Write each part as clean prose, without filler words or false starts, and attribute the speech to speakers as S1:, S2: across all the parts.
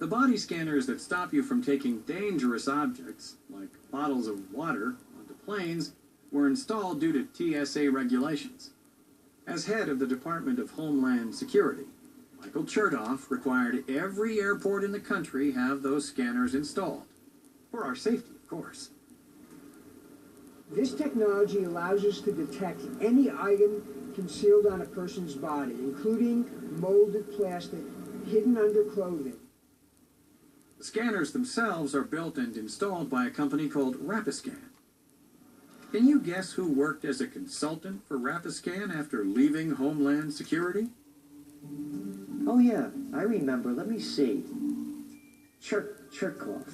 S1: The body scanners that stop you from taking dangerous objects, like bottles of water, onto planes, were installed due to TSA regulations. As head of the Department of Homeland Security, Michael Chertoff required every airport in the country have those scanners installed. For our safety, of course.
S2: This technology allows us to detect any item concealed on a person's body, including molded plastic hidden under clothing.
S1: The scanners themselves are built and installed by a company called Rapiscan. Can you guess who worked as a consultant for Rapiscan after leaving Homeland Security?
S3: Oh yeah, I remember. Let me see. Chertoff.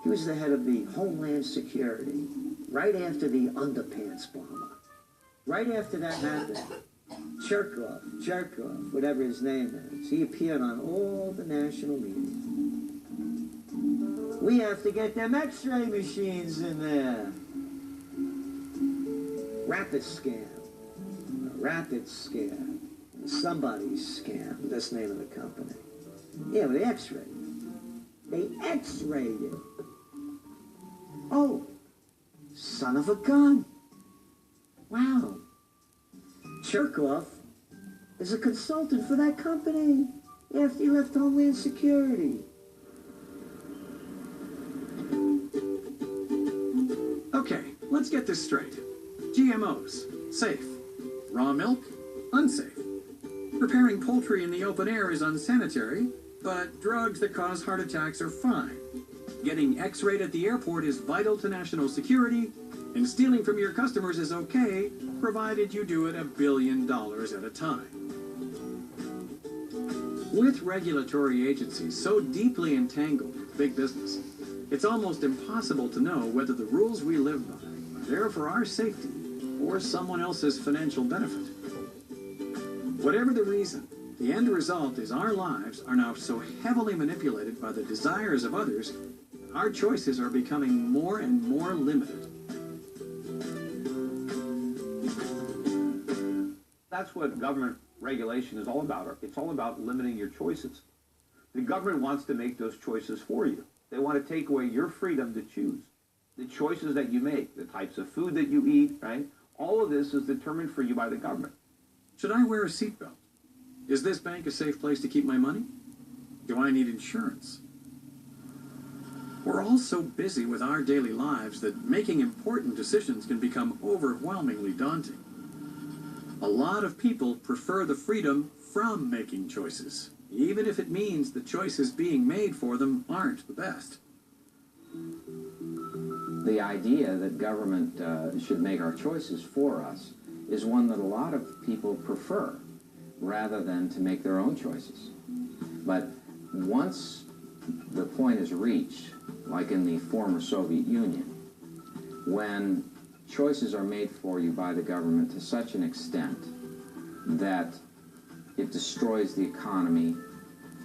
S3: He was the head of the Homeland Security right after the underpants bomber. Right after that happened, Chertoff, whatever his name is, he appeared on all the national media. We have to get them X-ray machines in there. Rapid scam. Somebody's scam. That's the name of the company. Yeah, but they X-rayed. They X-rayed it. Oh, son of a gun. Wow. Chertoff is a consultant for that company after he left Homeland Security.
S1: Okay, let's get this straight. GMOs, safe. Raw milk, unsafe. Preparing poultry in the open air is unsanitary, but drugs that cause heart attacks are fine. Getting X-rayed at the airport is vital to national security, and stealing from your customers is okay, provided you do it $1 billion at a time. With regulatory agencies so deeply entangled with big business, it's almost impossible to know whether the rules we live by are there for our safety or someone else's financial benefit. Whatever the reason, the end result is our lives are now so heavily manipulated by the desires of others, our choices are becoming more and more limited.
S4: That's what government regulation is all about. It's all about limiting your choices. The government wants to make those choices for you. They want to take away your freedom to choose. The choices that you make, the types of food that you eat, right? All of this is determined for you by the government.
S1: Should I wear a seatbelt? Is this bank a safe place to keep my money? Do I need insurance? We're all so busy with our daily lives that making important decisions can become overwhelmingly daunting. A lot of people prefer the freedom from making choices, even if it means the choices being made for them aren't the best.
S5: The idea that government should make our choices for us is one that a lot of people prefer, rather than to make their own choices. But once the point is reached, like in the former Soviet Union, when choices are made for you by the government to such an extent that it destroys the economy,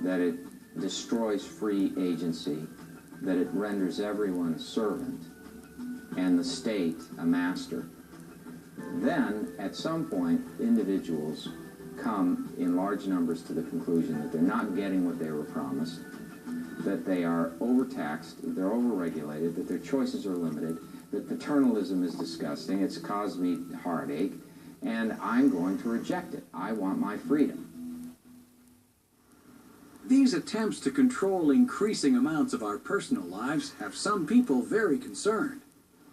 S5: that it destroys free agency, that it renders everyone a servant, and the state a master, then at some point individuals come in large numbers to the conclusion that they're not getting what they were promised, that they are overtaxed, they're overregulated, that their choices are limited, that paternalism is disgusting, it's caused me heartache, and I'm going to reject it. I want my freedom.
S1: These attempts to control increasing amounts of our personal lives have some people very concerned.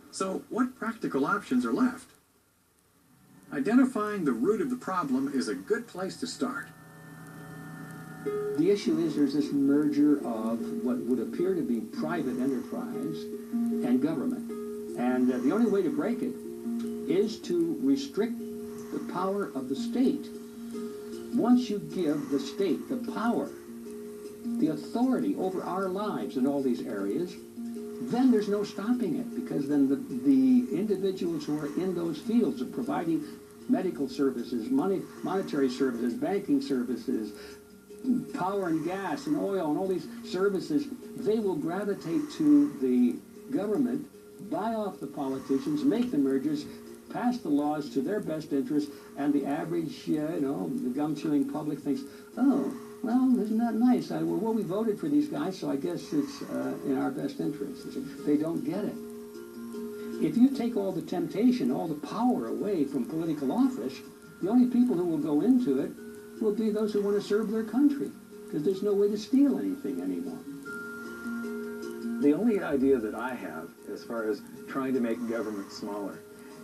S1: So what practical options are left? Identifying the root of the problem is a good place to start.
S6: The issue is there's this merger of what would appear to be private enterprise and government. And the only way to break it is to restrict the power of the state. Once you give the state the power, the authority over our lives in all these areas, then there's no stopping it, because then the individuals who are in those fields of providing medical services, monetary services, banking services, power and gas and oil and all these services, they will gravitate to the government, buy off the politicians, make the mergers, pass the laws to their best interest, and the average, the gum-chewing public thinks, oh, well, isn't that nice? Well, we voted for these guys, so I guess it's in our best interest. They don't get it. If you take all the temptation, all the power away from political office, the only people who will go into it will be those who want to serve their country, because there's no way to steal anything anymore.
S7: The only idea that I have, as far as trying to make government smaller,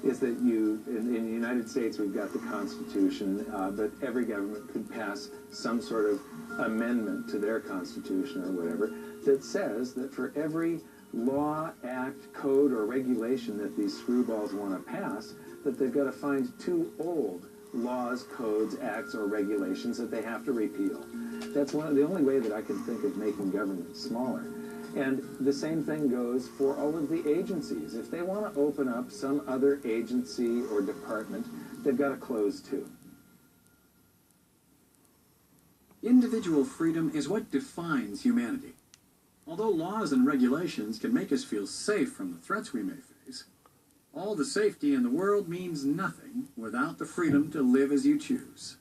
S7: is that in the United States, we've got the Constitution, but every government could pass some sort of amendment to their Constitution or whatever that says that for every law, act, code, or regulation that these screwballs want to pass, that they've got to find 2 old laws, codes, acts, or regulations that they have to repeal. That's the only way that I can think of making government smaller. And the same thing goes for all of the agencies. If they want to open up some other agency or department, they've got to close too.
S1: Individual freedom is what defines humanity. Although laws and regulations can make us feel safe from the threats we may face, all the safety in the world means nothing without the freedom to live as you choose.